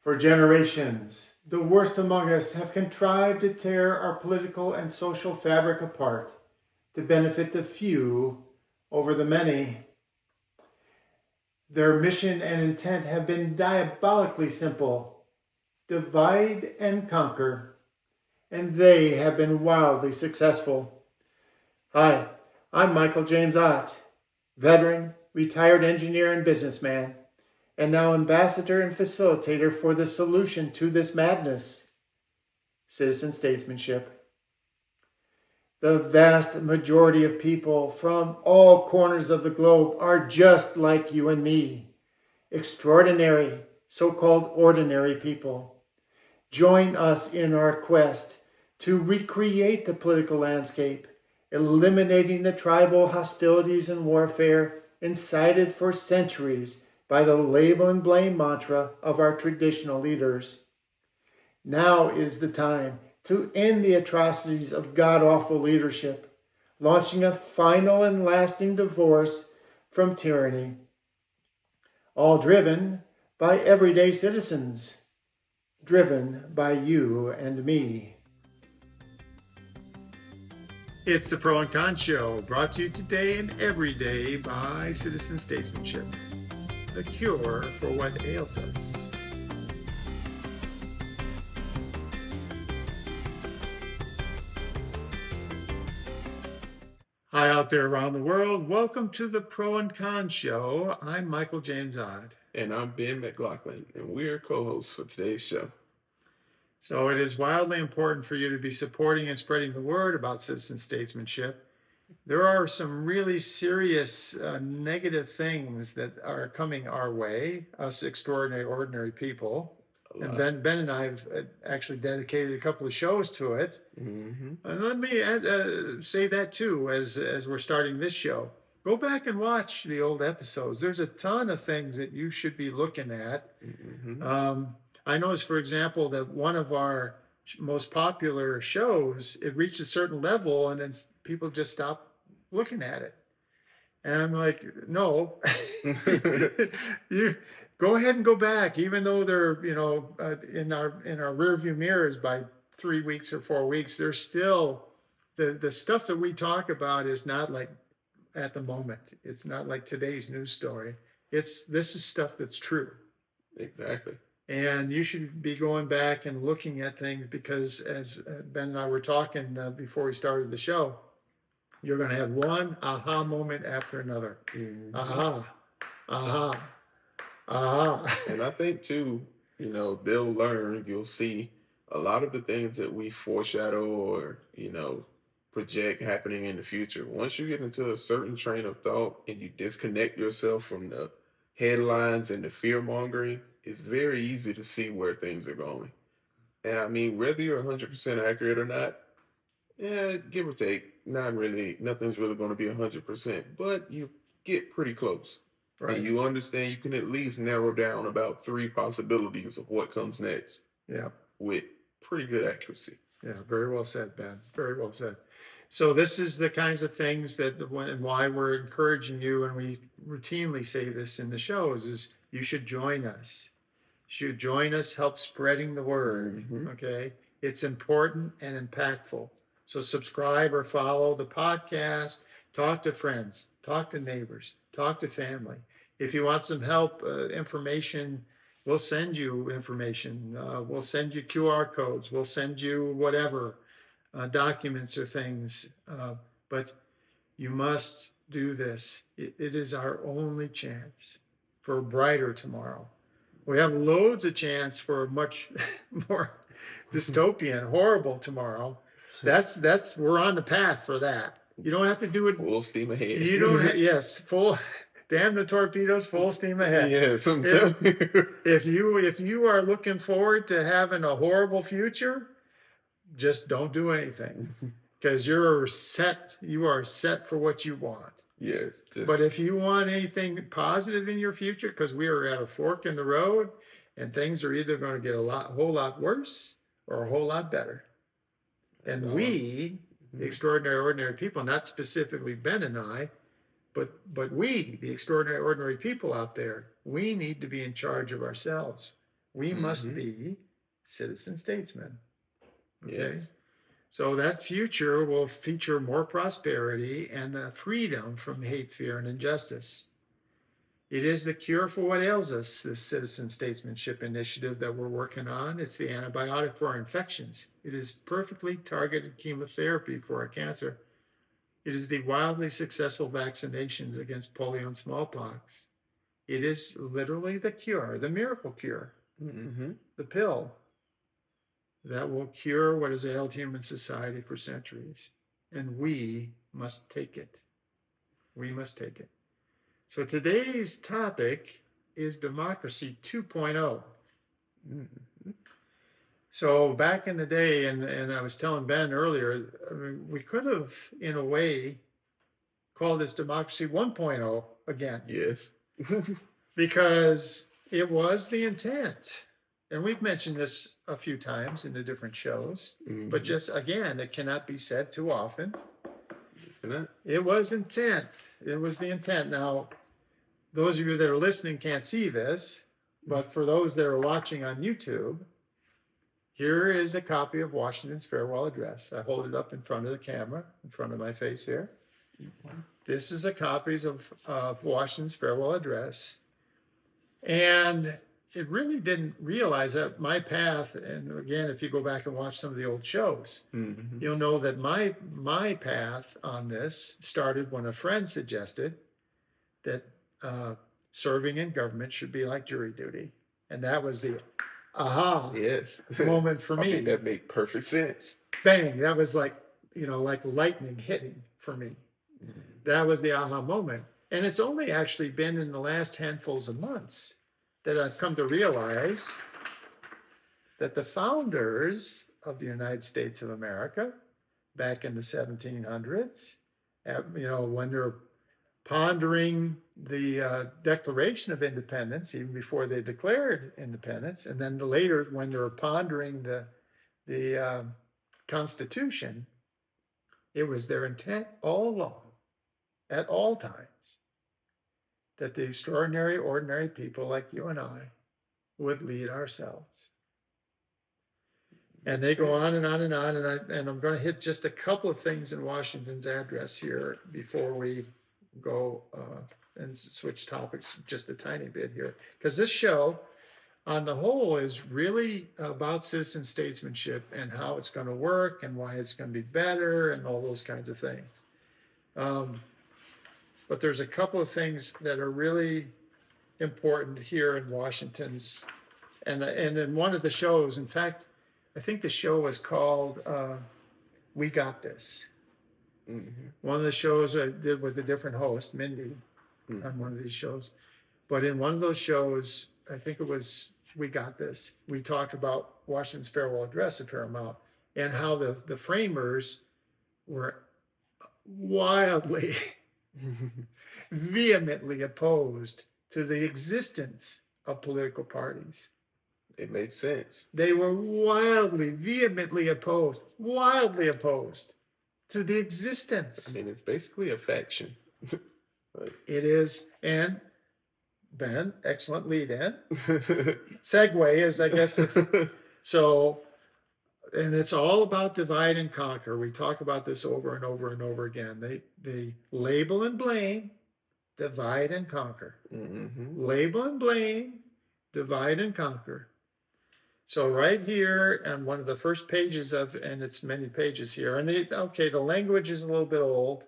For generations, the worst among us have contrived to tear our political and social fabric apart to benefit the few over the many. Their mission and intent have been diabolically simple: divide and conquer, and they have been wildly successful. Hi, I'm Michael James Ott, veteran, retired engineer and businessman, and now ambassador and facilitator for the solution to this madness: citizen statesmanship. The vast majority of people from all corners of the globe are just like you and me, extraordinary, so-called ordinary people. Join us in our quest to recreate the political landscape, eliminating the tribal hostilities and warfare incited for centuries by the label and blame mantra of our traditional leaders. Now is the time to end the atrocities of god-awful leadership, launching a final and lasting divorce from tyranny, all driven by everyday citizens, driven by you and me. It's the Pro and Con Show, brought to you today and every day by Citizen Statesmanship, the cure for what ails us. Hi out there around the world. Welcome to the Pro and Con Show. I'm Michael James Ott. And I'm Ben McLaughlin, and we're co-hosts for today's show. So it is wildly important for you to be supporting and spreading the word about citizen statesmanship. There are some really serious negative things that are coming our way, us extraordinary, ordinary people. And Ben and I have actually dedicated a couple of shows to it. Mm-hmm. And let me say that too, as we're starting this show. Go back and watch the old episodes. There's a ton of things that you should be looking at. Mm-hmm. I noticed, for example, that one of our most popular shows, it reached a certain level and then people just stopped looking at it. And I'm like, no, you go ahead and go back, even though they're, in our rearview mirrors by 3 weeks or 4 weeks. There's still the stuff that we talk about is not like at the moment. It's not like today's news story. This is stuff that's true. Exactly. And you should be going back and looking at things because, as Ben and I were talking before we started the show, you're going to have one aha moment after another. Mm-hmm. Aha. And I think too, they'll learn, you'll see a lot of the things that we foreshadow or, project happening in the future. Once you get into a certain train of thought and you disconnect yourself from the headlines and the fear mongering, it's very easy to see where things are going. And I mean, whether you're 100% accurate or not, give or take, nothing's really going to be 100%, but you get pretty close. Right. And you understand you can at least narrow down about 3 possibilities of what comes next. Yeah. With pretty good accuracy. Yeah, very well said, Ben. Very well said. So this is the kinds of things and why we're encouraging you, and we routinely say this in the shows, is you should join us. You should join us, help spreading the word, mm-hmm. Okay? It's important and impactful. So subscribe or follow the podcast, talk to friends, talk to neighbors, talk to family. If you want some help, information, we'll send you information. We'll send you QR codes. We'll send you whatever, documents or things. But you must do this. It is our only chance for a brighter tomorrow. We have loads of chance for a much more dystopian, horrible tomorrow. That's we're on the path for that. You don't have to do it full steam ahead. You don't yes, full damn the torpedoes, full steam ahead. Yes, if you are looking forward to having a horrible future, just don't do anything. Because you are set for what you want. Yes. But if you want anything positive in your future, because we are at a fork in the road and things are either going to get a whole lot worse or a whole lot better. And we, the extraordinary, ordinary people, not specifically Ben and I, but we, the extraordinary, ordinary people out there, we need to be in charge of ourselves. We must be citizen statesmen. Okay? Yes. So that future will feature more prosperity and freedom from hate, fear, and injustice. It is the cure for what ails us, this citizen statesmanship initiative that we're working on. It's the antibiotic for our infections. It is perfectly targeted chemotherapy for our cancer. It is the wildly successful vaccinations against polio and smallpox. It is literally the cure, the miracle cure, the pill that will cure what has ailed human society for centuries. And we must take it. We must take it. So today's topic is Democracy 2.0. So back in the day, and I was telling Ben earlier, I mean, we could have, in a way, called this Democracy 1.0 again. Yes. Because it was the intent. And we've mentioned this a few times in the different shows, but just again, it cannot be said too often. It was intent. It was the intent. Now, those of you that are listening can't see this, but for those that are watching on YouTube, here is a copy of Washington's farewell address. I hold it up in front of the camera, in front of my face here. This is a copy of Washington's farewell address. And it really didn't realize that my path, and again, if you go back and watch some of the old shows, you'll know that my path on this started when a friend suggested that serving in government should be like jury duty. And that was the aha moment for me. I mean, that made perfect sense. Bang, that was like lightning hitting for me. That was the aha moment. And it's only actually been in the last handfuls of months that I've come to realize that the founders of the United States of America back in the 1700s, when they're pondering the Declaration of Independence, even before they declared independence, and then later when they're pondering the Constitution, it was their intent all along, at all times, that the extraordinary, ordinary people like you and I would lead ourselves. And they go on and on and on, and I'm going to hit just a couple of things in Washington's address here before we go and switch topics just a tiny bit here. Because this show, on the whole, is really about citizen statesmanship and how it's going to work and why it's going to be better and all those kinds of things. But there's a couple of things that are really important here in Washington's, and in one of the shows, in fact, I think the show was called We Got This. One of the shows I did with a different host, Mindy, on one of these shows. But in one of those shows, I think it was We Got This, we talked about Washington's farewell address a fair amount and how the framers were wildly vehemently opposed to the existence of political parties. It made sense. They were wildly, vehemently opposed to the existence. I mean, it's basically a faction. It is, and Ben, excellent lead in. Segue is, I guess, so, and it's all about divide and conquer. We talk about this over and over and over again. They label and blame, divide and conquer. Label and blame, divide and conquer. So right here on one of the first pages and it's many pages here, and the language is a little bit old,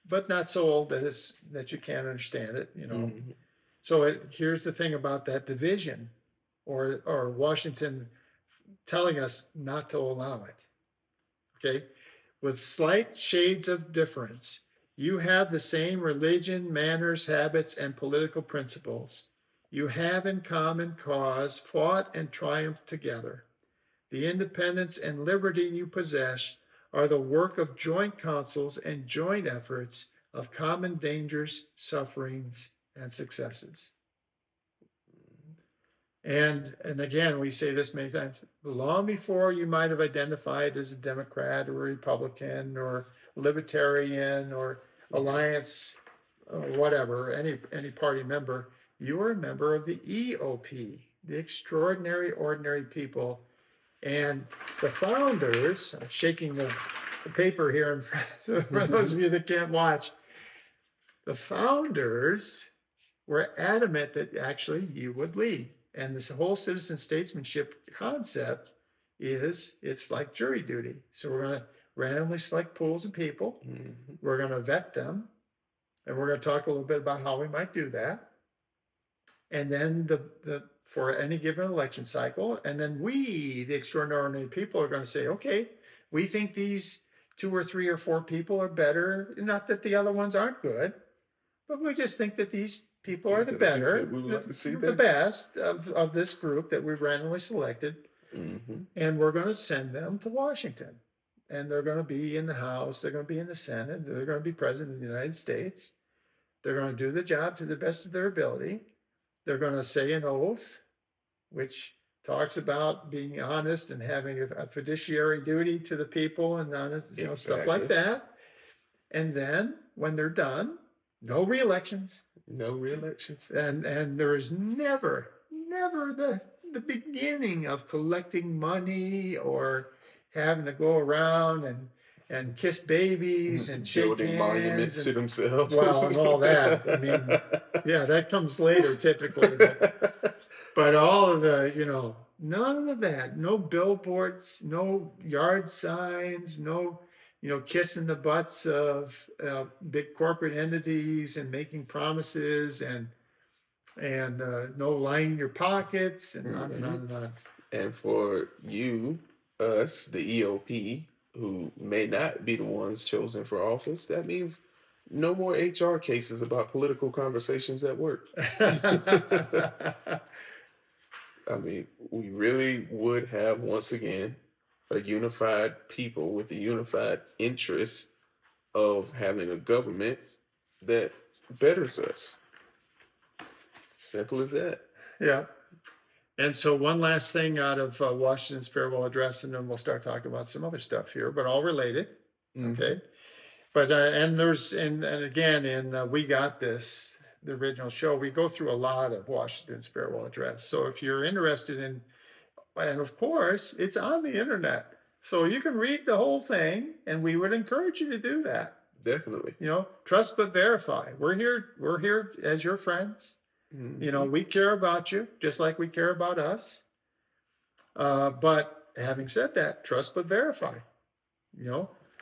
but not so old that you can't understand it, So here's the thing about that division, or Washington telling us not to allow it. Okay, with slight shades of difference, you have the same religion, manners, habits, and political principles. You have in common cause fought and triumphed together. The independence and liberty you possess are the work of joint councils and joint efforts of common dangers, sufferings, and successes. And again, we say this many times, long before you might have identified as a Democrat or a Republican or Libertarian or Alliance, or whatever, any party member, you are a member of the EOP, the extraordinary, ordinary people. And the founders, I'm shaking the paper here in front, for those of you that can't watch, the founders were adamant that actually you would lead. And this whole citizen statesmanship concept is it's like jury duty. So we're going to randomly select pools of people. Mm-hmm. We're going to vet them. And we're going to talk a little bit about how we might do that. And then the for any given election cycle. And then we, the extraordinary people, are going to say, okay, we think these 2 or 3 or 4 people are better. Not that the other ones aren't good, but we just think that these people are the better, we would like to see the best of this group that we've randomly selected. Mm-hmm. And we're going to send them to Washington. And they're going to be in the House. They're going to be in the Senate. They're going to be president of the United States. They're going to do the job to the best of their ability. They're going to say an oath, which talks about being honest and having a fiduciary duty to the people and honest, stuff like that. And then when they're done, no re-elections. No re-elections. And there is never the beginning of collecting money or having to go around and kiss babies and shake building hands monuments to themselves. Well, and all that. I mean, yeah, that comes later typically. But all of the, none of that. No billboards, no yard signs, no, kissing the butts of big corporate entities and making promises and no lining your pockets and on and on and on. And for you, us, the EOP, who may not be the ones chosen for office, that means no more HR cases about political conversations at work. I mean, we really would have, once again, a unified people with a unified interest of having a government that betters us. Simple as that. Yeah. And so one last thing out of Washington's farewell address, and then we'll start talking about some other stuff here, but all related. Mm-hmm. Okay. But, and again, in We Got This, the original show, we go through a lot of Washington's farewell address. So if you're interested in, and of course, it's on the internet. So you can read the whole thing, and we would encourage you to do that. Definitely. Trust but verify. We're here as your friends. Mm-hmm. We care about you just like we care about us. But having said that, trust but verify.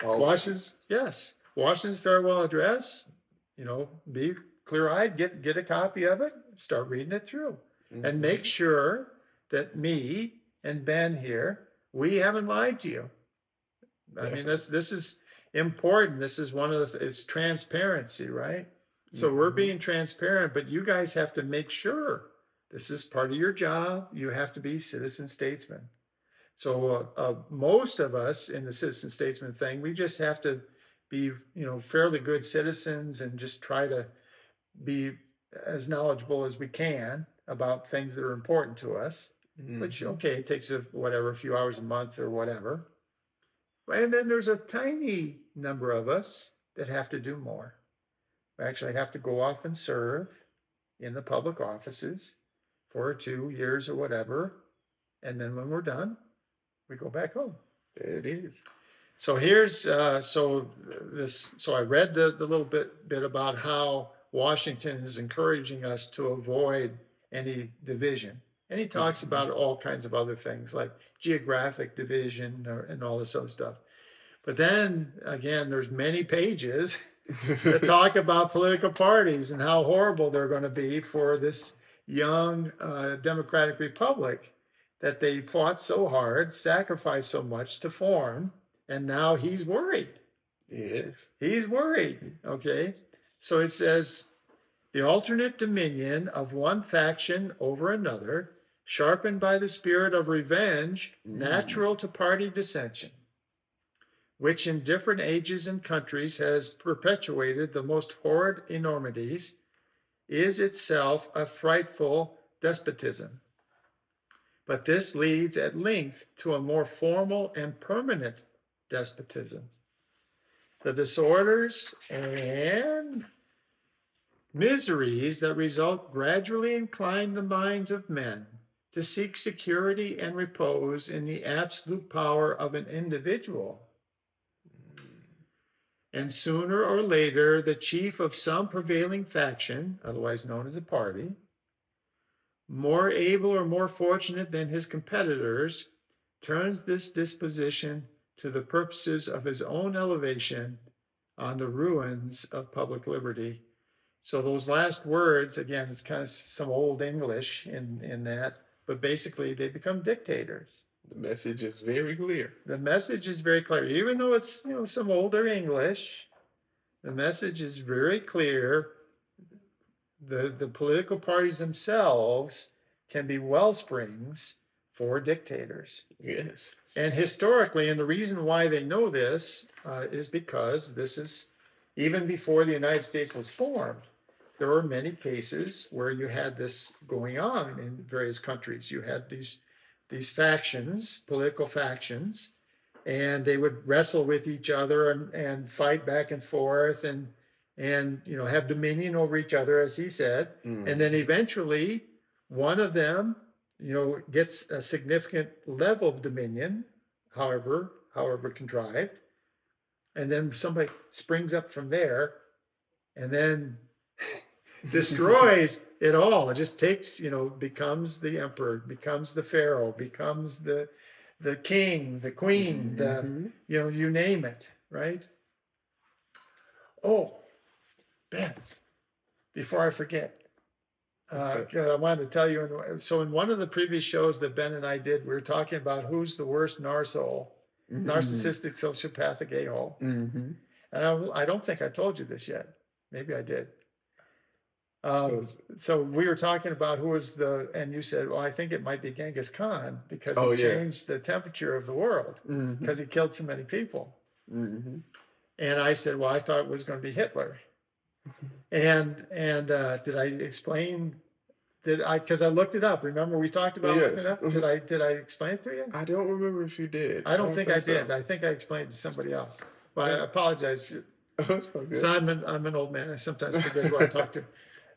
Washington's farewell address, be clear-eyed, get a copy of it, start reading it through. Mm-hmm. And make sure that me and Ben here, we haven't lied to you. I mean, this is important. This is one of it's transparency, right? So we're being transparent, but you guys have to make sure this is part of your job. You have to be citizen statesmen. So most of us in the citizen statesman thing, we just have to be, fairly good citizens and just try to be as knowledgeable as we can about things that are important to us, which, it takes a few hours a month or whatever. And then there's a tiny number of us that have to do more. We actually have to go off and serve in the public offices for 2 years or whatever. And then when we're done, we go back home. There it is. So here's, so I read the little bit about how Washington is encouraging us to avoid any division. And he talks about all kinds of other things like geographic division and all this other stuff. But then again, there's many pages that talk about political parties and how horrible they're going to be for this young democratic republic that they fought so hard, sacrificed so much to form, and now he's worried. Yes. He's worried, okay? So it says, the alternate dominion of one faction over another, sharpened by the spirit of revenge, natural to party dissension, which in different ages and countries has perpetuated the most horrid enormities, is itself a frightful despotism. But this leads at length to a more formal and permanent despotism. The disorders and miseries that result gradually incline the minds of men to seek security and repose in the absolute power of an individual. And sooner or later, the chief of some prevailing faction, otherwise known as a party, more able or more fortunate than his competitors, turns this disposition to the purposes of his own elevation on the ruins of public liberty. So those last words, again, it's kind of some old English in that, but basically they become dictators. The message is very clear. The message is very clear. Even though it's some older English, the message is very clear. The political parties themselves can be wellsprings for dictators. Yes. And historically, and the reason why they know this is because this is even before the United States was formed. There were many cases where you had this going on in various countries. You had these factions, political factions, and they would wrestle with each other and fight back and forth and have dominion over each other, as he said. And then eventually one of them gets a significant level of dominion, however contrived, and then somebody springs up from there and then destroys it all. It just takes, becomes the emperor, becomes the pharaoh, becomes the king, the queen, you name it, right? Oh, Ben, before I forget, I wanted to tell you, so in one of the previous shows that Ben and I did, we were talking about who's the worst narcissus, narcissistic sociopathic a-hole. And I don't think I told you this yet. Maybe I did. So we were talking about who was and you said, well, I think it might be Genghis Khan because he changed the temperature of the world because he killed so many people. And I said, well, I thought it was going to be Hitler. And did I explain? Because I looked it up. Remember we talked about looking it up? Did I explain it to you? I don't remember if you did. I don't think I did. I think I explained it to somebody else. But I apologize. So I'm an old man. I sometimes forget who I talk to.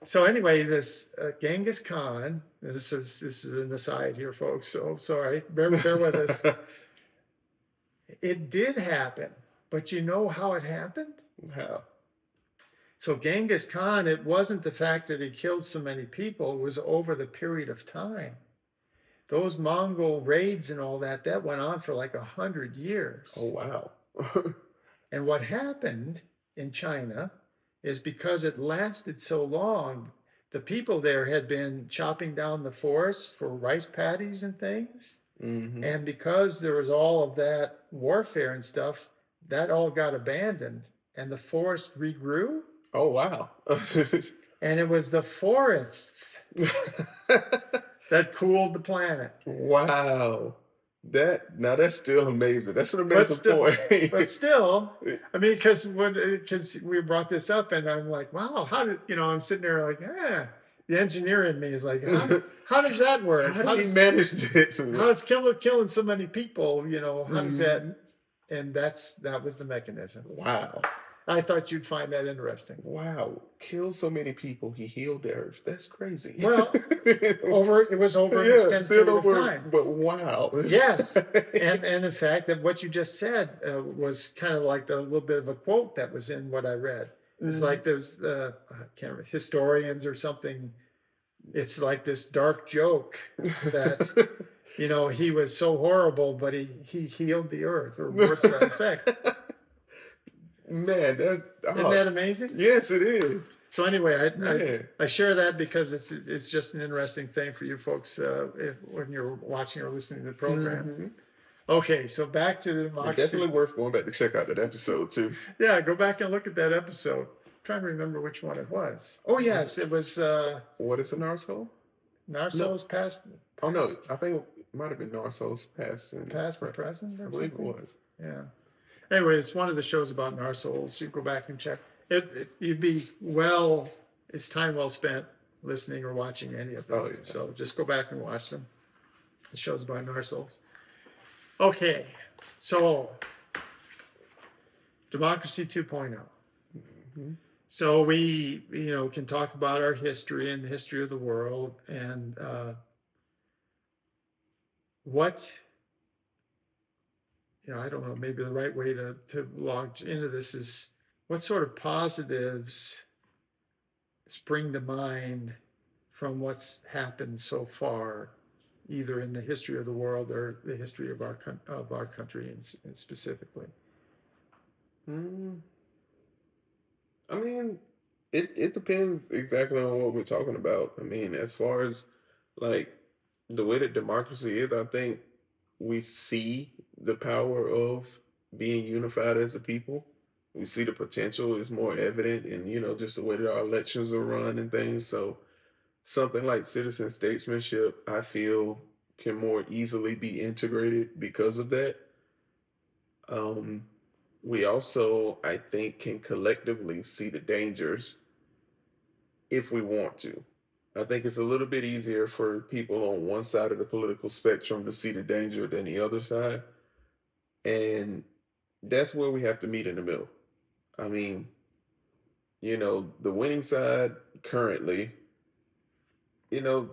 So anyway, this Genghis Khan. This is an aside here, folks. So sorry. Bear with us. It did happen, but you know how it happened? How? So Genghis Khan, it wasn't the fact that he killed so many people, it was over the period of time. Those Mongol raids and all that went on for like 100 years. Oh, wow. And what happened in China is because it lasted so long, the people there had been chopping down the forest for rice paddies and things. And because there was all of that warfare and stuff, that all got abandoned and the forest regrew. Oh, wow. And it was the forests that cooled the planet. Wow. That's still amazing. That's an amazing point. But still, I mean, because we brought this up and I'm like, wow, how did, I'm sitting there like, the engineer in me is like, how does that work? How did he manage this? How does killing so many people, how does that? And that was the mechanism. Wow. I thought you'd find that interesting. Wow. Kill so many people, he healed the earth. That's crazy. Well, it was over an extended period of time. But wow. Yes. And in fact, that what you just said was kind of like a little bit of a quote that was in what I read. It's like there's, I can't remember, historians or something. It's like this dark joke that, he was so horrible, but he healed the earth, or words to that effect. Man, isn't that amazing? Yes, it is. So anyway, I share that because it's just an interesting thing for you folks when you're watching or listening to the program. Okay, so back to democracy. It's definitely worth going back to check out that episode too. Yeah, go back and look at that episode. I'm trying to remember which one it was. Oh yes, it was. What is a narcissus? Narcissus past. Oh no, I think it might have been narcissus past and present. I believe it was. Yeah. Anyway, it's one of the shows about narcissus. You go back and check. It's time well spent listening or watching any of them. Oh, yeah. So just go back and watch them. The show's about narcissus. Okay, so Democracy 2.0. So we, can talk about our history and the history of the world. And what, I don't know, maybe the right way to launch into this is what sort of positives spring to mind from what's happened so far, either in the history of the world or the history of our country and specifically. I mean, it depends exactly on what we're talking about. I mean, as far as like the way that democracy is, I think we see the power of being unified as a people. We see the potential is more evident in, just the way that our elections are run and things. So something like citizen statesmanship, I feel, can more easily be integrated because of that. Um, we also, I think, can collectively see the dangers if we want to. I think it's a little bit easier for people on one side of the political spectrum to see the danger than the other side. And that's where we have to meet in the middle. I mean, the winning side currently, you know,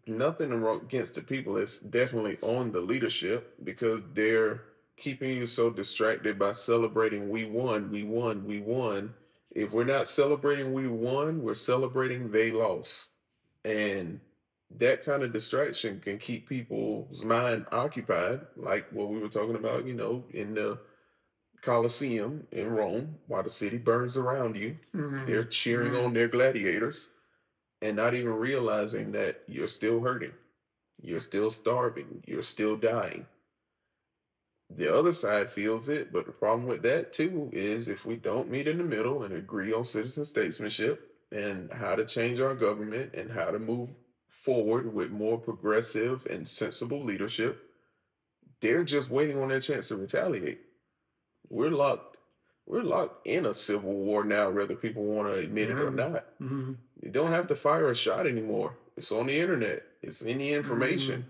nothing against the people. It's definitely on the leadership because they're keeping you so distracted by celebrating we won, we won, we won. If we're not celebrating we won, we're celebrating they lost. And that kind of distraction can keep people's mind occupied, like what we were talking about, in the Colosseum in Rome, while the city burns around you. They're cheering on their gladiators and not even realizing that you're still hurting, you're still starving, you're still dying. The other side feels it, but the problem with that too is if we don't meet in the middle and agree on citizen statesmanship and how to change our government and how to move forward with more progressive and sensible leadership, they're just waiting on their chance to retaliate. We're locked we're locked in a civil war now, whether people want to admit it or not. You don't have to fire a shot anymore. It's on the internet. It's in the information.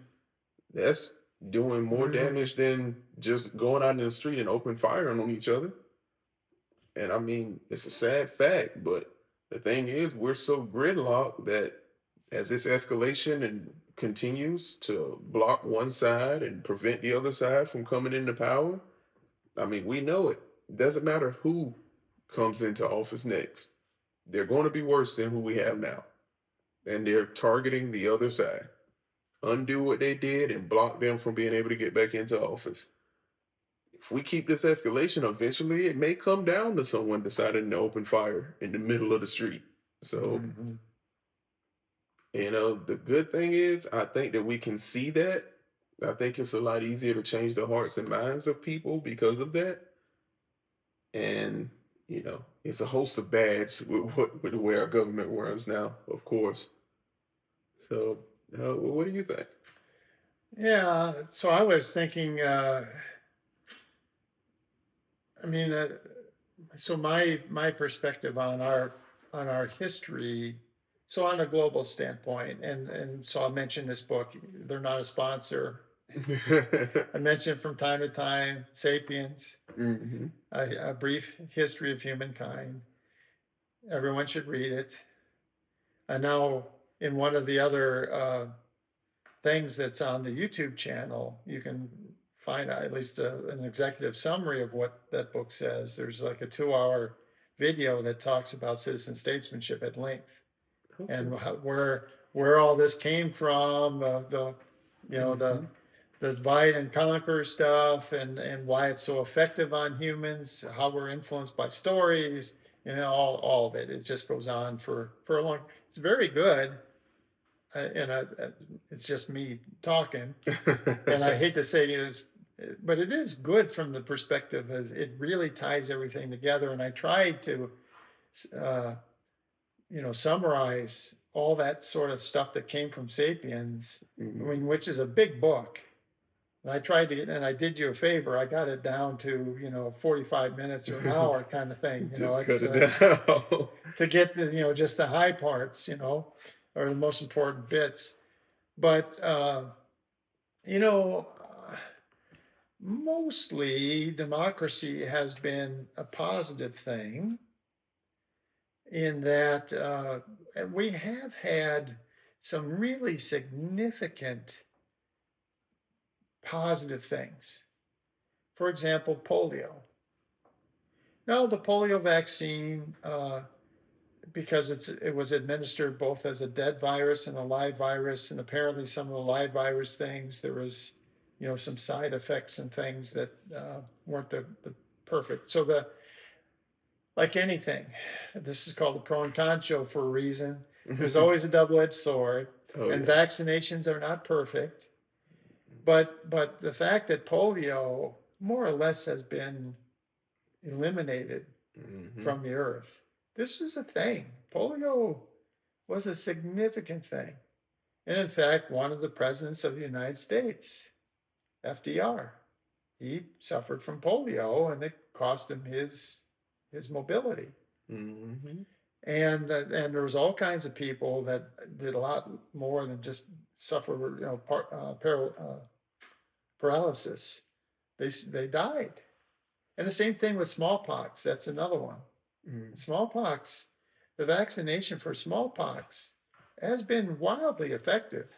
That's doing more damage than just going out in the street and open firing on each other. And I mean, it's a sad fact, but the thing is, we're so gridlocked that as this escalation and continues to block one side and prevent the other side from coming into power, I mean, we know it. It doesn't matter who comes into office next. They're going to be worse than who we have now. And they're targeting the other side. Undo what they did and block them from being able to get back into office. If we keep this escalation, eventually it may come down to someone deciding to open fire in the middle of the street. So, the good thing is, I think that we can see that. I think it's a lot easier to change the hearts and minds of people because of that. And, it's a host of bads with the way our government runs now, of course. So, what do you think? Yeah, so I was thinking, so my perspective on our history, so on a global standpoint, and so I'll mention this book. They're not a sponsor. I mention from time to time *Sapiens*, a brief history of humankind. Everyone should read it. And now, in one of the other things that's on the YouTube channel, you can find at least an executive summary of what that book says. There's like a 2-hour video that talks about citizen statesmanship at length, and where all this came from, the divide and conquer stuff, and why it's so effective on humans, how we're influenced by stories, all of it. It just goes on for a long. It's very good. And it's just me talking, and I hate to say this, but it is good from the perspective as it really ties everything together. And I tried to, summarize all that sort of stuff that came from *Sapiens*, which is a big book. And I tried to and I did you a favor. I got it down to 45 minutes or an hour kind of thing. Just cut it down to get the just the high parts, or the most important bits. But mostly democracy has been a positive thing in that we have had some really significant positive things. For example, polio. Now, the polio vaccine, because it was administered both as a dead virus and a live virus, and apparently some of the live virus things, there was, some side effects and things that weren't the perfect. So like anything, this is called the pro and con show for a reason. There's always a double-edged sword, and vaccinations are not perfect. But the fact that polio more or less has been eliminated from the earth. This was a thing. Polio was a significant thing. And in fact, one of the presidents of the United States, FDR, he suffered from polio, and it cost him his mobility. And there was all kinds of people that did a lot more than just suffer, paralysis. They died. And the same thing with smallpox. That's another one. Smallpox, the vaccination for smallpox has been wildly effective.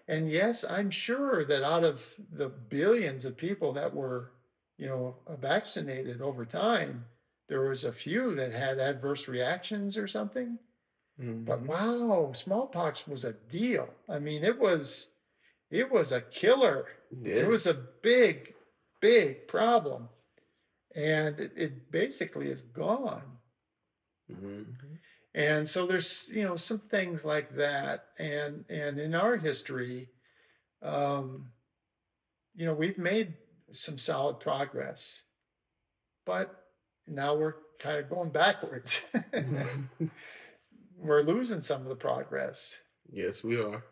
And yes, I'm sure that out of the billions of people that were, vaccinated over time, there was a few that had adverse reactions or something. But wow, smallpox was a deal. I mean, it was a killer. Yeah. It was a big, big problem. And it basically is gone. And so there's, some things like that. And in our history, we've made some solid progress. But now we're kind of going backwards. We're losing some of the progress. Yes, we are.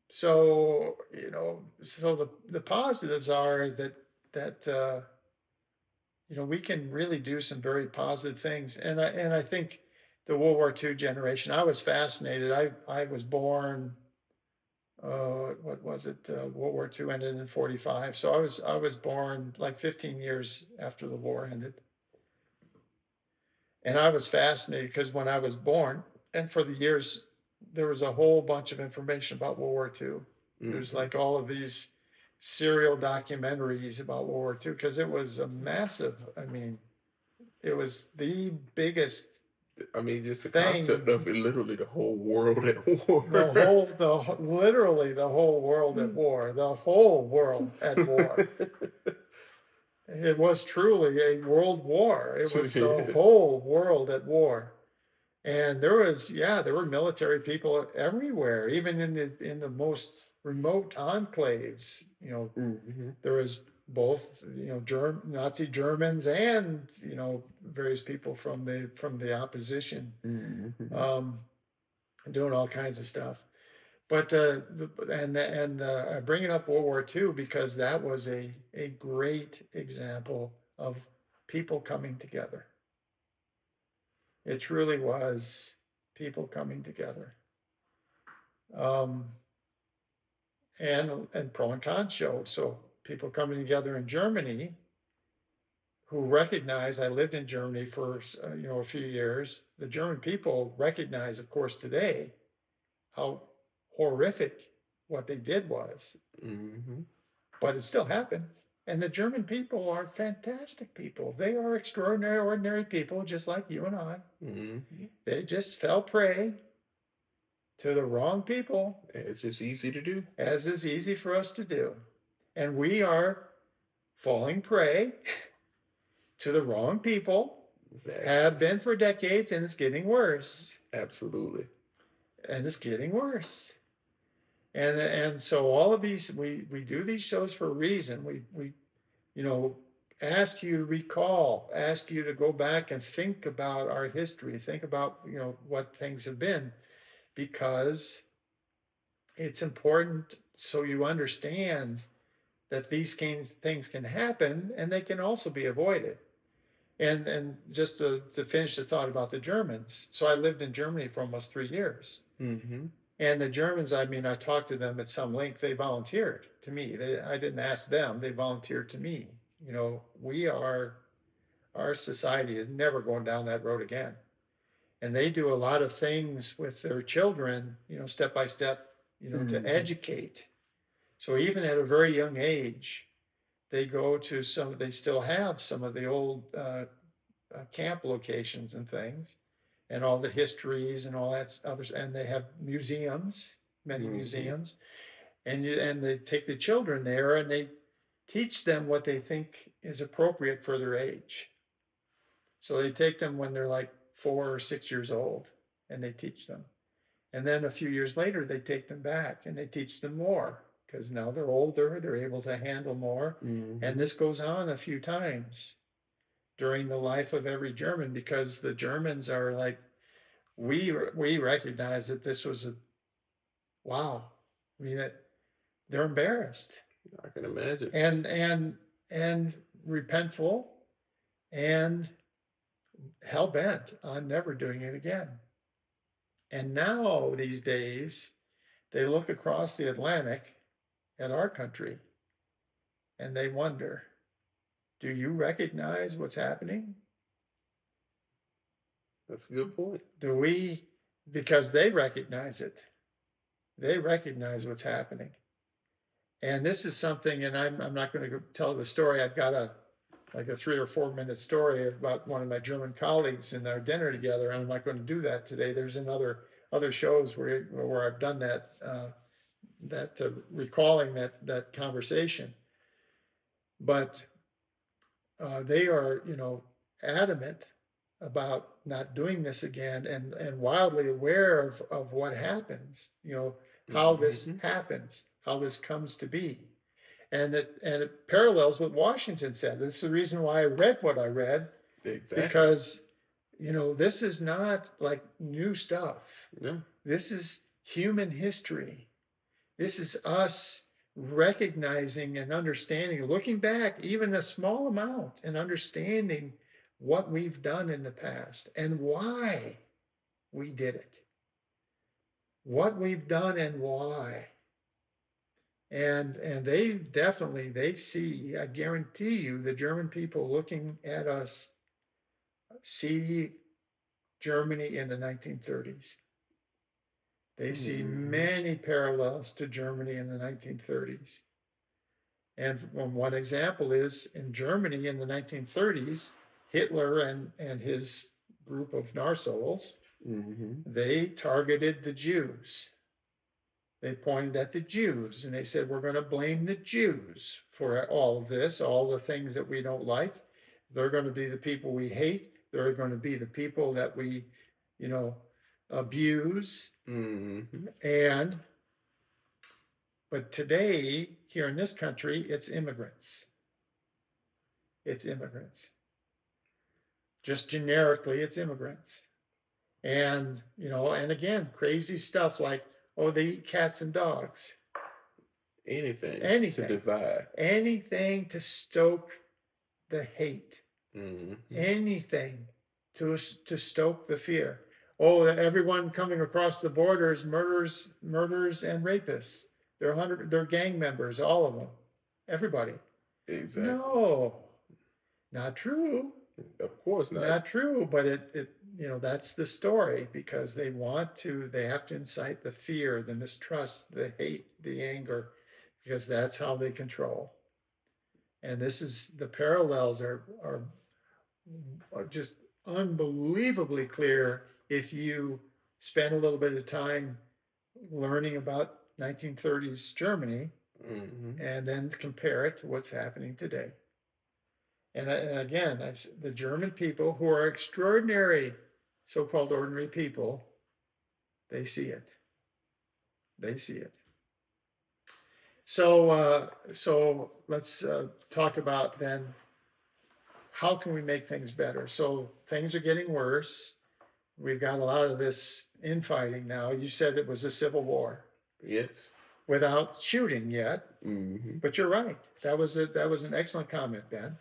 So the positives are that we can really do some very positive things. And I think the World War II generation, I was fascinated. I was born, what was it? World War II ended in 1945. So I was born like 15 years after the war ended. And I was fascinated because when I was born, and for the years, there was a whole bunch of information about World War II. There's like all of these serial documentaries about World War II because it was a massive, it was the biggest just the concept of it, literally the whole world at war. Literally the whole world at war. The whole world at war. It was truly a world war. It was the whole world at war. And there were military people everywhere, even in the most remote enclaves. There was both Nazi Germans and various people from the opposition doing all kinds of stuff. But I bring it up World War II because that was a great example of people coming together. It truly was people coming together. And pro and con show. So people coming together in Germany who recognize, I lived in Germany for a few years. The German people recognize, of course, today how horrific what they did was. But it still happened. And the German people are fantastic people. They are extraordinary, ordinary people, just like you and I. They just fell prey to the wrong people. As is easy to do. As is easy for us to do. And we are falling prey to the wrong people. Have been for decades, and it's getting worse. Absolutely. And it's getting worse. And so all of these, we do these shows for a reason. We ask you to recall, ask you to go back and think about our history, think about, what things have been, because it's important so you understand that these things can happen and they can also be avoided. And just to finish the thought about the Germans. So I lived in Germany for almost 3 years. And the Germans, I talked to them at some length. They volunteered to me. I didn't ask them. They volunteered to me. Our society is never going down that road again. And they do a lot of things with their children, step by step, to educate So even at a very young age, they still have some of the old camp locations and things, and all the histories and all that others, and they have museums, many museums, and they take the children there and they teach them what they think is appropriate for their age. So they take them when they're like 4 or 6 years old, and they teach them. And then a few years later, they take them back and they teach them more, because now they're older, they're able to handle more. And this goes on a few times during the life of every German, because the Germans are like, we recognize that this was wow. I mean, they're embarrassed. I can imagine. And repentful and hell bent on never doing it again. And now these days, they look across the Atlantic at our country and they wonder, do you recognize what's happening? That's a good point. Do we? Because they recognize it. They recognize what's happening. And this is something, and I'm not going to tell the story. I've got a 3 or 4 minute story about one of my German colleagues in our dinner together, and I'm not going to do that today. There's other shows where I've done that, recalling that conversation. But they are, adamant about not doing this again, and wildly aware of what happens, how this happens, how this comes to be. And it parallels what Washington said. This is the reason why I read what I read. Exactly. Because, this is not like new stuff. No. This is human history. This is us recognizing and understanding, looking back even a small amount and understanding what we've done in the past and why we did it. What we've done and why. And they see, I guarantee you, the German people looking at us see Germany in the 1930s. They see many parallels to Germany in the 1930s. And one example is in Germany in the 1930s, Hitler and his group of Narsouls, they targeted the Jews. They pointed at the Jews and they said, we're going to blame the Jews for all of this, all the things that we don't like. They're going to be the people we hate. They're going to be the people that we, abuse. But today, here in this country, it's immigrants. It's immigrants. Just generically, it's immigrants. And, and again, crazy stuff like, oh, they eat cats and dogs. Anything to divide. Anything to stoke the hate. Anything to stoke the fear. Oh, that everyone coming across the border is murderers and rapists. They're gang members, all of them. Everybody. Exactly. No, not true. Of course not. Not true, but it that's the story, because they have to incite the fear, the mistrust, the hate, the anger, because that's how they control. And the parallels are just unbelievably clear if you spend a little bit of time learning about 1930s Germany and then compare it to what's happening today. And again, the German people, who are extraordinary, so-called ordinary people, they see it. They see it. So let's talk about then, how can we make things better? So things are getting worse. We've got a lot of this infighting now. You said it was a civil war. Yes. Without shooting yet. But you're right. That was an excellent comment, Ben.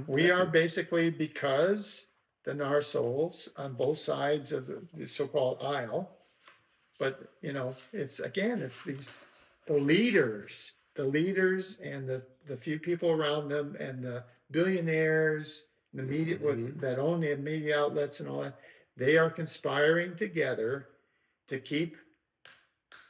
We are basically, because the Narsouls on both sides of the so-called aisle, but it's these the leaders and the few people around them, and the billionaires, the media that own the media outlets and all that. They are conspiring together to keep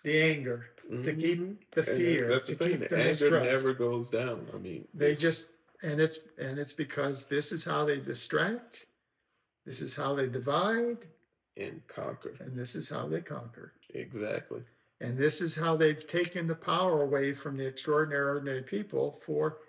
the anger to keep Hmm. the And fear, that's to the thing. keep The the anger mistrust. never goes down. I mean, They just, and it's because this is how they distract, this is how they divide, and conquer. and this is how they conquer. Exactly. And this is how they've taken the power away from the extraordinary, ordinary people for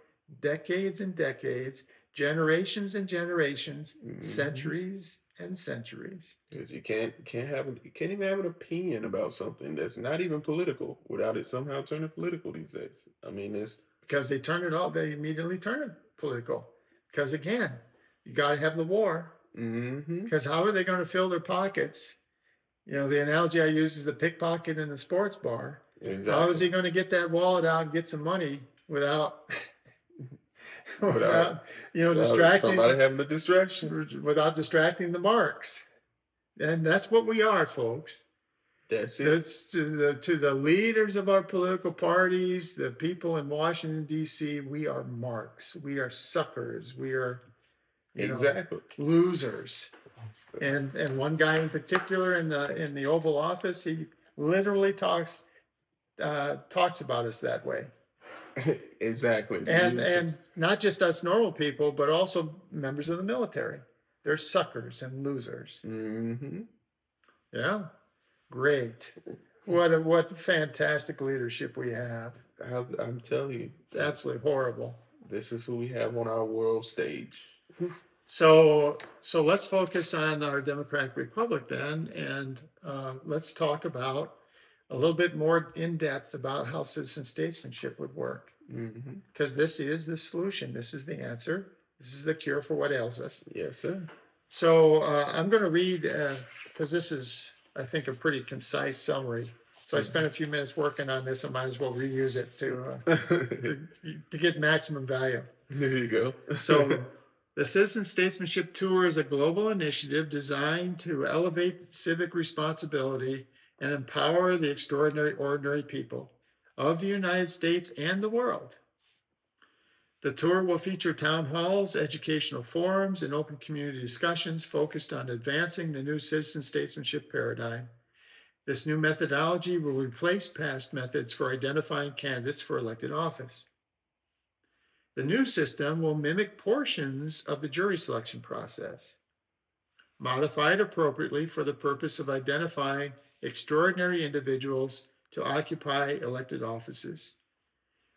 decades and decades, generations and generations, centuries and centuries. Because you can't even have an opinion about something that's not even political without it somehow turning political these days. I mean, it's Because they immediately turn it political. Because again, you got to have the war. Because how are they going to fill their pockets? The analogy I use is the pickpocket in the sports bar. exactly. How is he going to get that wallet out and get some money without without distracting somebody having a distraction. without distracting the marks? And that's what we are, folks. That's it. That's to the leaders of our political parties, the people in Washington D.C. We are marks. We are suckers. We are exactly losers. And one guy in particular in the Oval Office, he literally talks about us that way. Exactly. And not just us normal people, but also members of the military. They're suckers and losers. Yeah, great. What fantastic leadership we have. I'm telling you, It's absolutely horrible. This is who we have on our world stage. So let's focus on our Democratic Republic then, and let's talk about a little bit more in depth about how citizen statesmanship would work. Because this is the solution. This is the answer. This is the cure for what ails us. Yes, sir. So I'm going to read, because this is, I think, a pretty concise summary. So I spent a few minutes working on this. I might as well reuse it to get maximum value. There you go. So the Citizen Statesmanship Tour is a global initiative designed to elevate civic responsibility and empower the extraordinary, ordinary people of the United States and the world. The tour will feature town halls, educational forums, and open community discussions focused on advancing the new citizen statesmanship paradigm. This new methodology will replace past methods for identifying candidates for elected office. The new system will mimic portions of the jury selection process, modified appropriately for the purpose of identifying extraordinary individuals to occupy elected offices.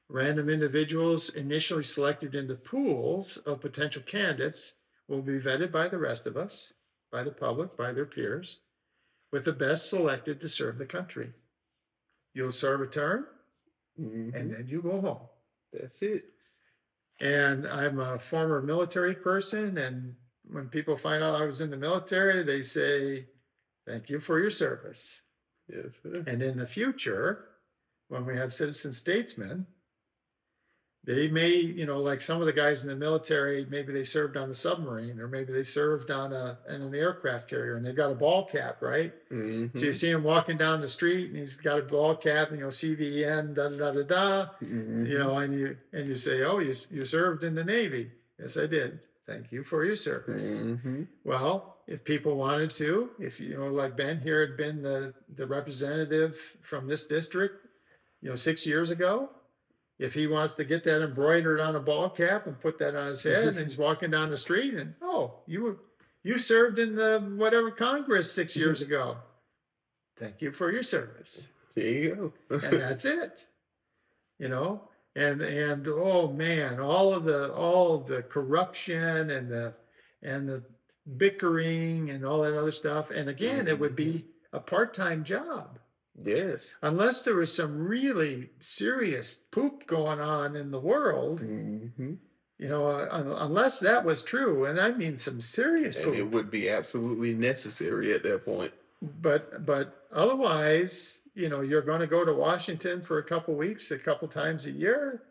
Random individuals initially selected into pools of potential candidates will be vetted by the rest of us, by the public, by their peers, with the best selected to serve the country. You'll serve a term, and then you go home. That's it. And I'm a former military person, and when people find out I was in the military, they say, "Thank you for your service." Yes, sir. And in the future, when we have citizen statesmen, they may, like some of the guys in the military, maybe they served on a submarine, or maybe they served on an aircraft carrier, and they've got a ball cap, right? So you see him walking down the street, and he's got a ball cap, CVN, da da da da, and you say, "Oh, you served in the Navy." "Yes, I did. Thank you for your service." Well, if people wanted to, if like Ben here had been the representative from this district, 6 years ago. If he wants to get that embroidered on a ball cap and put that on his head, and he's walking down the street, and you served in the whatever Congress 6 years ago. Thank you for your service. There you go. And that's it. And oh man, all of the corruption and the bickering and all that other stuff. And again, it would be a part-time job. Yes. Unless there was some really serious poop going on in the world, unless that was true, and I mean some serious poop. And it would be absolutely necessary at that point. But otherwise, you're going to go to Washington for a couple weeks, a couple times a year,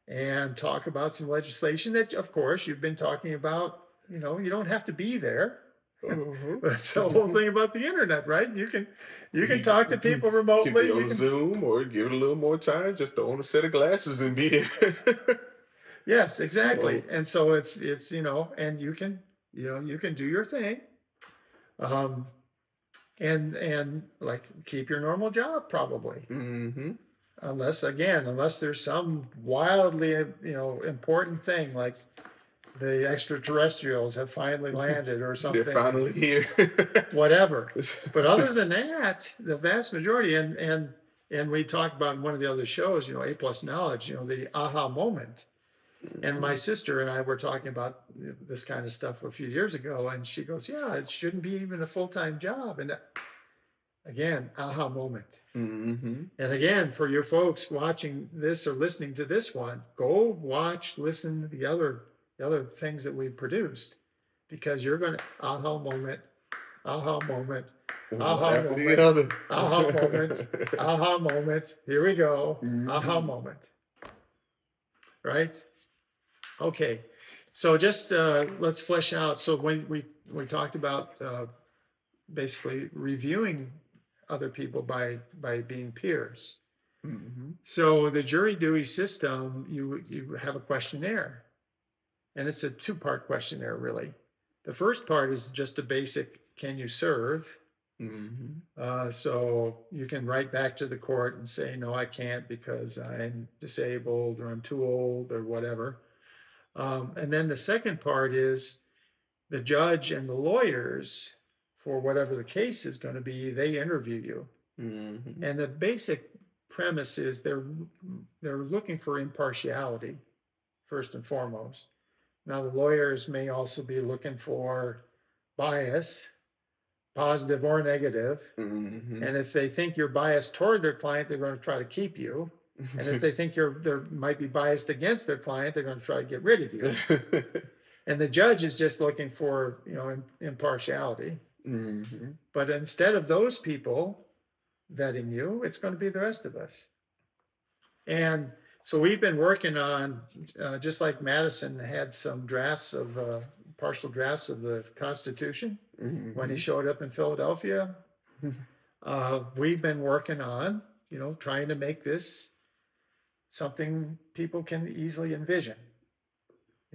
and talk about some legislation that, of course, you've been talking about. You don't have to be there. That's the whole thing about the internet, right? You can talk to people remotely. You can be on Zoom, or give it a little more time. Just throw on a set of glasses and be there. Yes, exactly. And so it's and you can do your thing, and like keep your normal job probably. unless there's some wildly, important thing like the extraterrestrials have finally landed or something. They're finally here. Whatever. But other than that, the vast majority, and we talked about in one of the other shows, A plus knowledge, the aha moment. And my sister and I were talking about this kind of stuff a few years ago, and she goes, "Yeah, it shouldn't be even a full-time job." And again, aha moment. Mm-hmm. And again, for your folks watching this or listening to this one, go listen to the other things that we've produced, because you're going to aha moment, aha moment, aha After moment, the other. aha moment, aha moment. Here we go, Mm-hmm. aha moment. Right? Okay. So just let's flesh out. So when we talked about basically reviewing other people by being peers. Mm-hmm. So the jury duty system, you have a questionnaire, and it's a two-part questionnaire really. The first part is just a basic, can you serve? Mm-hmm. So you can write back to the court and say, no, I can't because I'm disabled or I'm too old or whatever. And then the second part is the judge and the lawyers, for whatever the case is going to be, they interview you. Mm-hmm. And the basic premise is they're looking for impartiality, first and foremost. Now, the lawyers may also be looking for bias, positive or negative. Mm-hmm. And if they think you're biased toward their client, they're going to try to keep you. And if they think they might be biased against their client, they're going to try to get rid of you. And the judge is just looking for, impartiality. Mm-hmm. But instead of those people vetting you, it's going to be the rest of us. And so we've been working on, just like Madison had some drafts of, partial drafts of the Constitution Mm-hmm. when he showed up in Philadelphia. We've been working on, trying to make this something people can easily envision.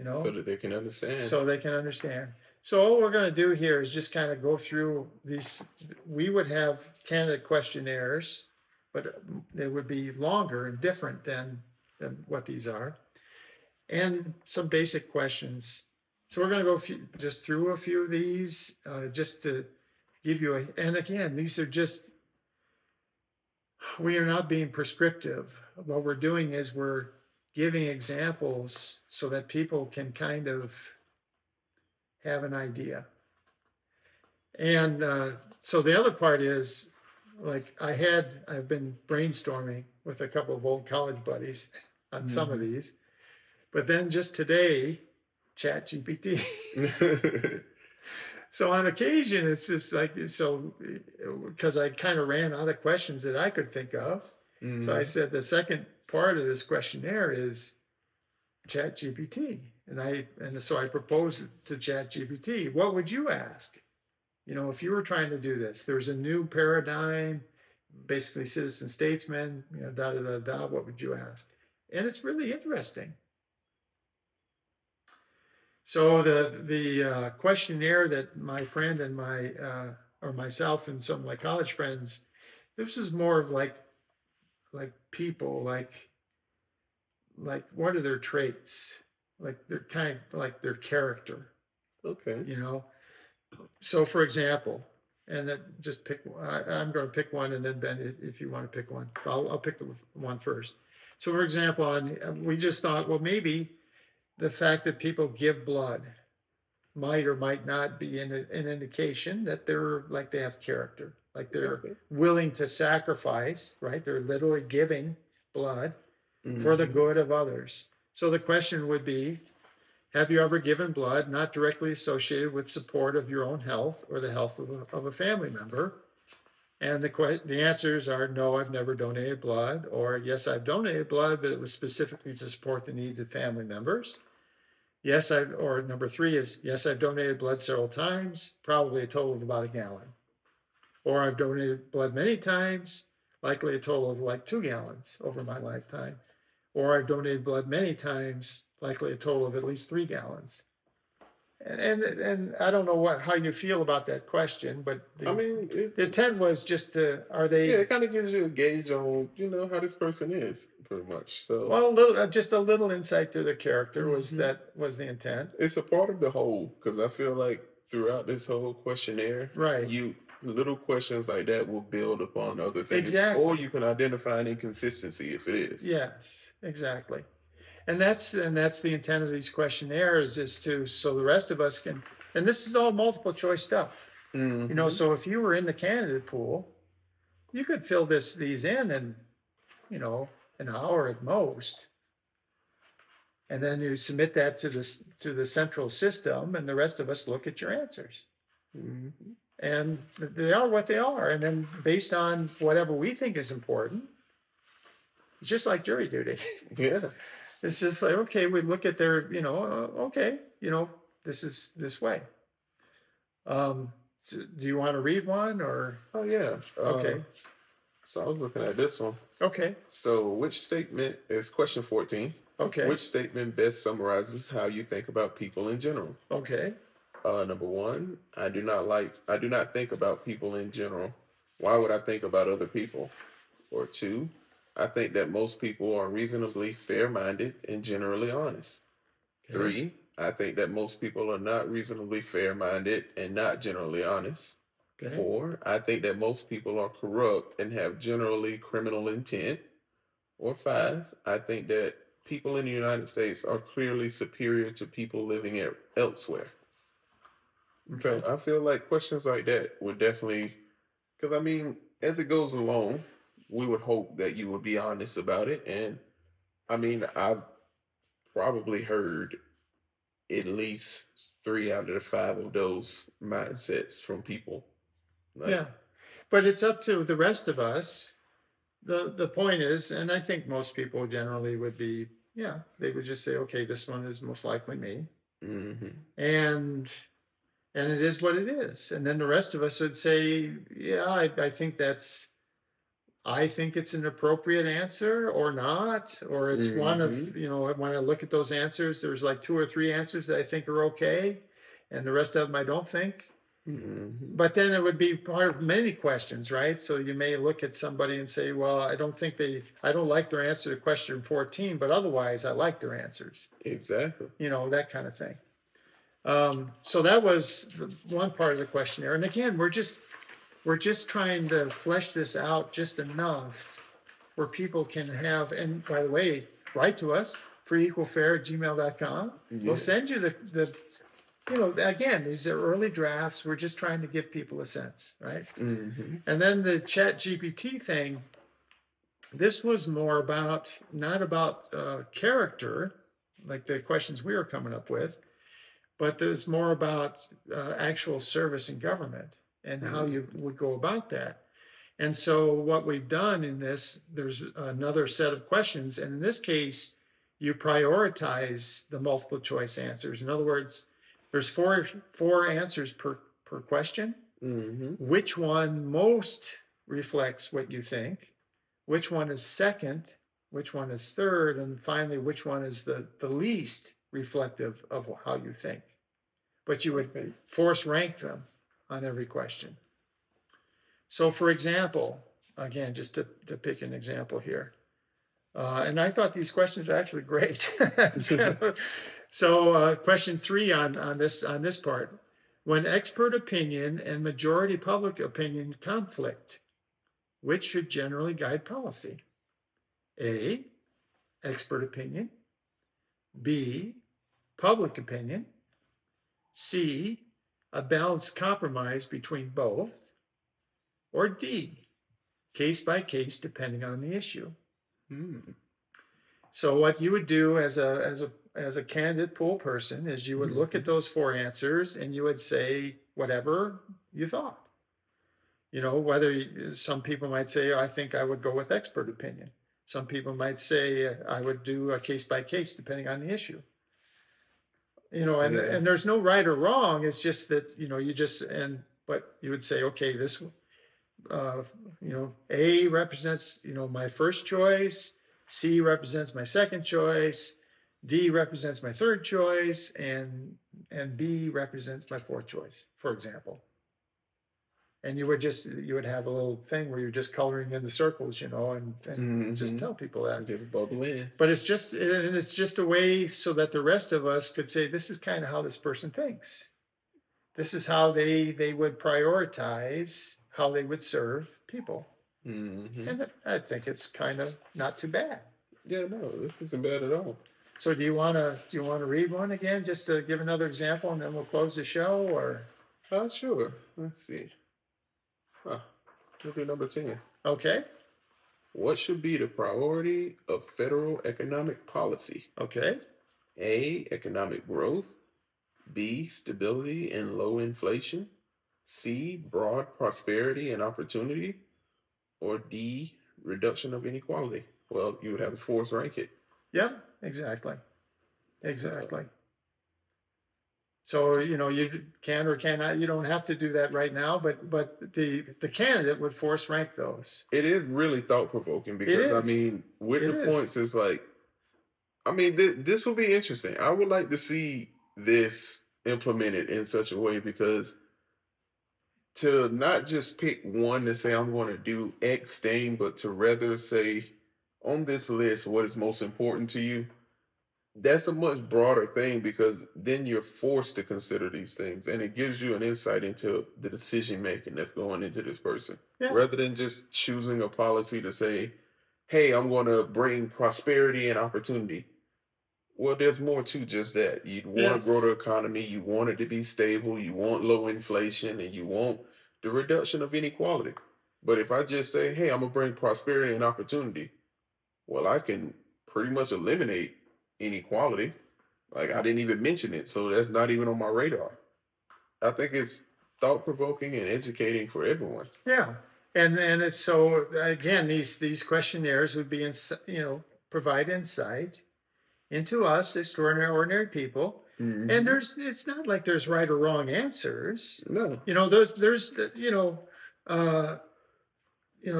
So that they can understand. So all we're going to do here is just kind of go through these. We would have candidate questionnaires, but they would be longer and different than what these are, and some basic questions. So we're going to go just through a few of these, just to give you and again, these are just, we are not being prescriptive. What we're doing is we're giving examples so that people can kind of have an idea. And so the other part is, like, I've been brainstorming with a couple of old college buddies on some of these, but then just today, ChatGPT. So on occasion, it's just like, so because I kind of ran out of questions that I could think of. So I said the second part of this questionnaire is ChatGPT. And so I proposed it to ChatGPT. What would you ask? If you were trying to do this, there's a new paradigm, basically citizen statesman, what would you ask? And it's really interesting. So the questionnaire that my friend and or myself and some of my college friends, this is more of like people, like what are their traits? Like they're kind of like their character. Okay. So for example, and then just pick, I'm going to pick one, and then Ben, if you want to pick one, I'll pick the one first. So for example, we just thought, well, maybe the fact that people give blood might or might not be an indication that they have character, like they're willing to sacrifice, right? They're literally giving blood for the good of others. So the question would be, have you ever given blood not directly associated with support of your own health or the health of a family member? And the answers are no, I've never donated blood, or yes, I've donated blood, but it was specifically to support the needs of family members. Yes, or number 3 is, yes, I've donated blood several times, probably a total of about a gallon. Or I've donated blood many times, likely a total of like 2 gallons over my lifetime. Or I've donated blood many times, likely a total of at least 3 gallons. And I don't know how you feel about that question, but I mean, the intent was just are they? Yeah, it kind of gives you a gauge on, how this person is, pretty much. So, Well, just a little insight to their character was the intent. It's a part of the whole, because I feel like throughout this whole questionnaire, right, little questions like that will build upon other things, exactly, or you can identify an inconsistency if it is. Yes, exactly. And that's the intent of these questionnaires is so the rest of us can, and this is all multiple choice stuff. So if you were in the candidate pool, you could fill these in an hour at most, and then you submit that to the central system, and the rest of us look at your answers. And they are what they are, and then based on whatever we think is important, it's just like jury duty. Yeah. It's just like, okay, we look at their, okay, this is this way. So do you want to read one or? Oh, yeah. Okay. So I was looking at this one. Okay. So which statement is question 14? Okay. Which statement best summarizes how you think about people in general? Okay. Number one, I do not think about people in general. Why would I think about other people? Or two, I think that most people are reasonably fair-minded and generally honest. Okay. 3, I think that most people are not reasonably fair-minded and not generally honest. Okay. 4, I think that most people are corrupt and have generally criminal intent. Or 5, I think that people in the United States are clearly superior to people living elsewhere. Okay. So I feel like questions like that would definitely, because as it goes along, we would hope that you would be honest about it. And I've probably heard at least 3 out of the 5 of those mindsets from people. Yeah. But it's up to the rest of us. The point is, and I think most people generally would be, they would just say, okay, this one is most likely me. And it is what it is. And then the rest of us would say, I think it's an appropriate answer or not, or it's one of, when I look at those answers, there's like 2 or 3 answers that I think are okay, and the rest of them I don't think. But then it would be part of many questions, right? So you may look at somebody and say, well, I don't like their answer to question 14, but otherwise I like their answers. Exactly. That kind of thing. So that was one part of the questionnaire. And again, we're just trying to flesh this out just enough where people can have, and by the way, write to us, freeequalfair@gmail.com. Yeah. We'll send you the again, these are early drafts. We're just trying to give people a sense, right? And then the Chat GPT thing, this was more about, not about character, like the questions we were coming up with, but there's more about actual service in government and how you would go about that. And so what we've done in this, there's another set of questions. And in this case, you prioritize the multiple choice answers. In other words, there's four answers per question. Which one most reflects what you think? Which one is second? Which one is third? And finally, which one is the least reflective of how you think? But you would force rank them on every question. So for example, again, just to pick an example here, and I thought these questions are actually great. So question 3 on this part: when expert opinion and majority public opinion conflict, which should generally guide policy? A, expert opinion. B, public opinion. C, a balanced compromise between both. Or D, case by case depending on the issue. So what you would do as a candidate pool person is you would look at those 4 answers and you would say whatever you thought. Whether some people might say, I think I would go with expert opinion. Some people might say I would do a case by case depending on the issue. And there's no right or wrong. It's just that, but you would say, okay, this, A represents, my first choice. C represents my second choice. D represents my third choice, and and B represents my fourth choice, for example. And you would have a little thing where you're just coloring in the circles, and just tell people that. Just bubble in. But it's just a way so that the rest of us could say, this is kind of how this person thinks. This is how they would prioritize how they would serve people. And I think it's kind of not too bad. Yeah, no, this isn't bad at all. So do you want to read one again, just to give another example, and then we'll close the show? Or sure. Let's see. We'll do number 10. Okay. What should be the priority of federal economic policy? Okay. A, economic growth. B, stability and low inflation. C, broad prosperity and opportunity. Or D, reduction of inequality. Well, you would have to force rank it. Yep, exactly. So, you can or cannot, you don't have to do that right now, but the candidate would force rank those. It is really thought-provoking because, with the points, it's like, this will be interesting. I would like to see this implemented in such a way, because to not just pick one to say I'm going to do X thing, but to rather say on this list what is most important to you, that's a much broader thing, because then you're forced to consider these things, and it gives you an insight into the decision making that's going into this person, rather than just choosing a policy to say, hey, I'm going to bring prosperity and opportunity. Well, there's more to just that. You want to grow the economy, you want it to be stable, you want low inflation, and you want the reduction of inequality. But if I just say, hey, I'm going to bring prosperity and opportunity, well, I can pretty much eliminate inequality. Like, I didn't even mention it, so that's not even on my radar. I think it's thought-provoking and educating for everyone. Yeah, and it's so, again, these questionnaires would be provide insight into us, extraordinary, ordinary people. And it's not like there's right or wrong answers. No. There's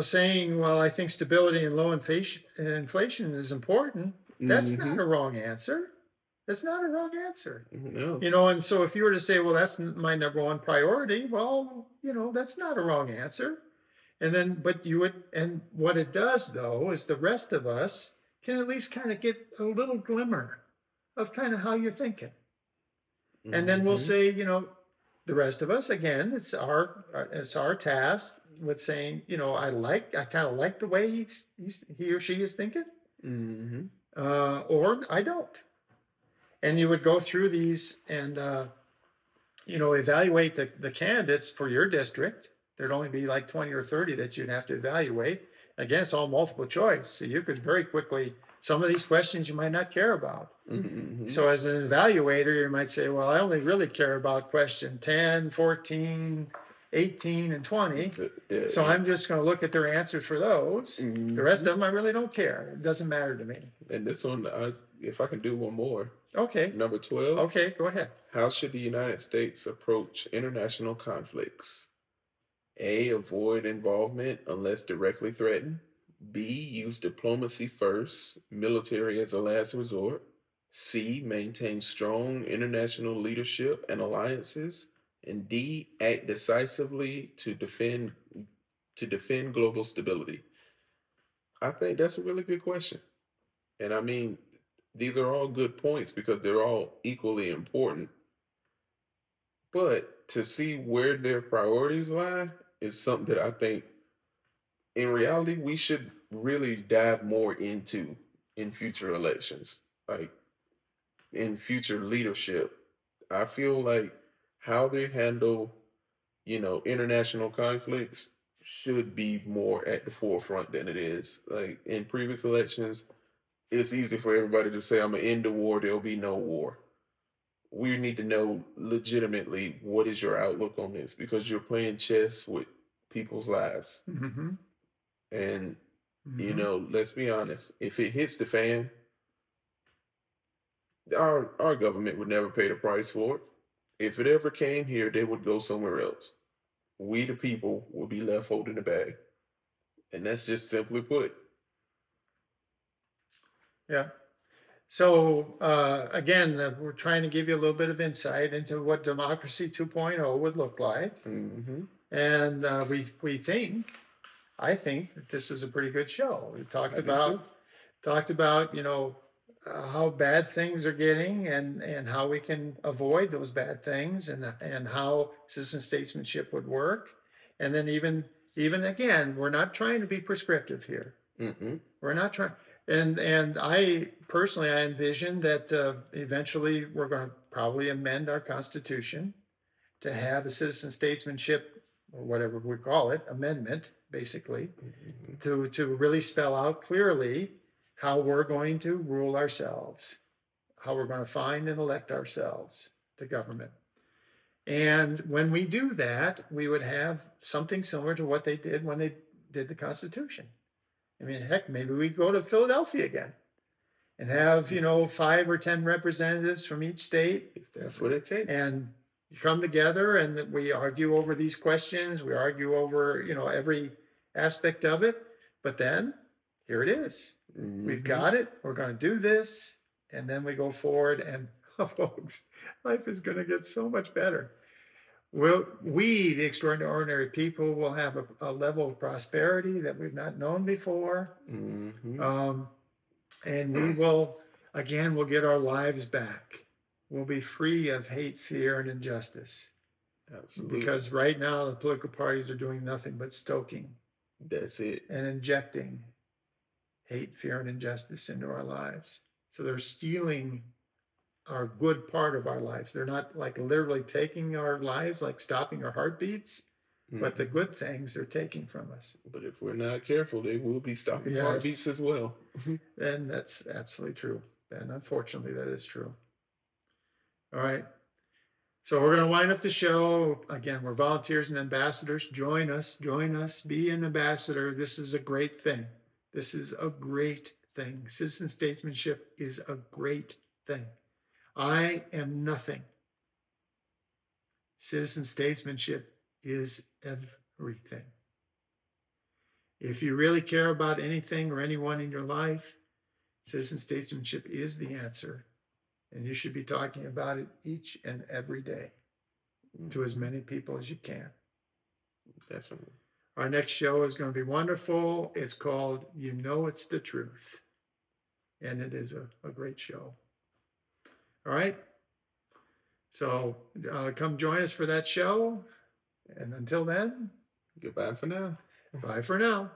saying, well, I think stability and low inflation is important. That's not a wrong answer. That's not a wrong answer. No. And so if you were to say, well, that's my number one priority, well, that's not a wrong answer. And then, and what it does, though, is the rest of us can at least kind of get a little glimmer of kind of how you're thinking. And then we'll say, the rest of us, again, it's our task with saying, I kind of like the way he or she is thinking. Or I don't. And you would go through these and, evaluate the candidates for your district. There'd only be like 20 or 30 that you'd have to evaluate. Again, it's all multiple choice. So you could very quickly, some of these questions you might not care about. So as an evaluator, you might say, well, I only really care about question 10, 14, 18, and 20. So I'm just going to look at their answers for those. The rest of them, I really don't care. It doesn't matter to me. And this one, if I can do one more. Okay. Number 12. Okay, go ahead. How should the United States approach international conflicts? A, avoid involvement unless directly threatened. B, use diplomacy first, military as a last resort. C, maintain strong international leadership and alliances. And D, act decisively to defend global stability. I think that's a really good question. And these are all good points because they're all equally important. But to see where their priorities lie is something that I think, in reality, we should really dive more into in future elections, like in future leadership. I feel like how they handle, international conflicts should be more at the forefront than it is. Like in previous elections, it's easy for everybody to say, I'm going to end the war, there'll be no war. We need to know legitimately what is your outlook on this, because you're playing chess with people's lives. And, let's be honest, if it hits the fan, our government would never pay the price for it. If it ever came here, they would go somewhere else. We, the people, will be left holding the bag. And that's just simply put. Yeah. So again, we're trying to give you a little bit of insight into what Democracy 2.0 would look like. And I think that this was a pretty good show. We talked about, how bad things are getting and how we can avoid those bad things and how citizen statesmanship would work. And then even again, we're not trying to be prescriptive here. We're not trying. And I personally, I envision that eventually we're going to probably amend our Constitution to have a citizen statesmanship, or whatever we call it, amendment, basically, to really spell out clearly how we're going to rule ourselves, how we're going to find and elect ourselves to government. And when we do that, we would have something similar to what they did when they did the Constitution. I mean, heck, maybe we go to Philadelphia again and have, 5 or 10 representatives from each state. If that's what it takes. And you come together and we argue over these questions. We argue over, every aspect of it. But then here it is. We've got it. We're going to do this. And then we go forward and, folks, life is going to get so much better. We, the extraordinary people, will have a level of prosperity that we've not known before. And we will, again, we'll get our lives back. We'll be free of hate, fear, and injustice. Absolutely. Because right now the political parties are doing nothing but stoking. That's it. And injecting hate, fear, and injustice into our lives. So they're stealing our good part of our lives. They're not like literally taking our lives, like stopping our heartbeats, but the good things they're taking from us. But if we're not careful, they will be stopping heartbeats as well. And that's absolutely true. And unfortunately, that is true. All right. So we're going to wind up the show. Again, we're volunteers and ambassadors. Join us. Be an ambassador. This is a great thing. Citizen statesmanship is a great thing. I am nothing. Citizen statesmanship is everything. If you really care about anything or anyone in your life, citizen statesmanship is the answer. And you should be talking about it each and every day to as many people as you can. Definitely. Our next show is going to be wonderful. It's called You Know It's the Truth. And it is a great show. All right. So come join us for that show. And until then, goodbye for now. Bye for now.